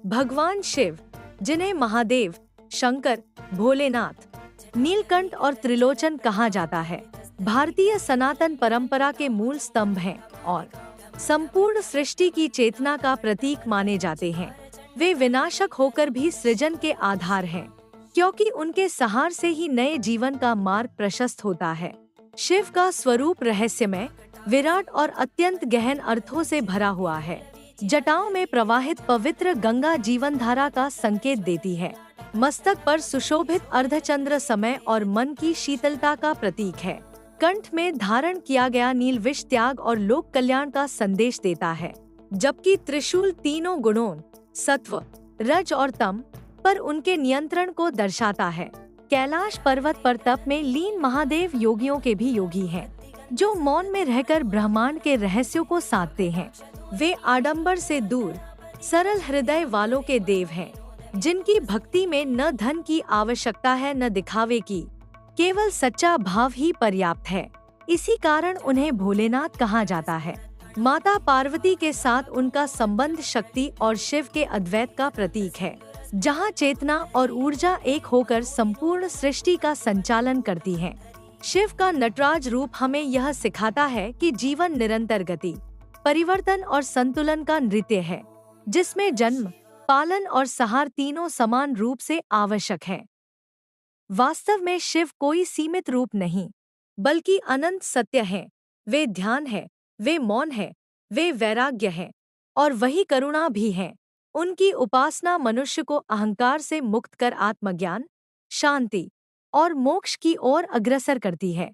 भगवान शिव, जिन्हें महादेव, शंकर, भोलेनाथ, नीलकंठ और त्रिलोचन कहा जाता है, भारतीय सनातन परंपरा के मूल स्तंभ हैं और संपूर्ण सृष्टि की चेतना का प्रतीक माने जाते हैं। वे विनाशक होकर भी सृजन के आधार हैं, क्योंकि उनके सहार से ही नए जीवन का मार्ग प्रशस्त होता है। शिव का स्वरूप रहस्यमय, विराट और अत्यंत गहन अर्थों से भरा हुआ है। जटाओं में प्रवाहित पवित्र गंगा जीवन धारा का संकेत देती है। मस्तक पर सुशोभित अर्धचंद्र समय और मन की शीतलता का प्रतीक है। कंठ में धारण किया गया नील विष त्याग और लोक कल्याण का संदेश देता है, जबकि त्रिशूल तीनों गुणों सत्व, रज और तम पर उनके नियंत्रण को दर्शाता है। कैलाश पर्वत पर तप में लीन महादेव योगियों के भी योगी हैं, जो मौन में रहकर ब्रह्मांड के रहस्यों को साधते हैं। वे आडंबर से दूर, सरल हृदय वालों के देव हैं, जिनकी भक्ति में न धन की आवश्यकता है न दिखावे की, केवल सच्चा भाव ही पर्याप्त है। इसी कारण उन्हें भोलेनाथ कहा जाता है। माता पार्वती के साथ उनका संबंध शक्ति और शिव के अद्वैत का प्रतीक है, जहां चेतना और ऊर्जा एक होकर संपूर्ण सृष्टि का संचालन करती हैं। शिव का नटराज रूप हमें यह सिखाता है कि जीवन निरंतर गति, परिवर्तन और संतुलन का नृत्य है, जिसमें जन्म, पालन और सहार तीनों समान रूप से आवश्यक हैं। वास्तव में शिव कोई सीमित रूप नहीं, बल्कि अनंत सत्य हैं। वे ध्यान है, वे मौन है, वे वैराग्य हैं और वही करुणा भी हैं। उनकी उपासना मनुष्य को अहंकार से मुक्त कर आत्मज्ञान, शांति और मोक्ष की ओर अग्रसर करती है।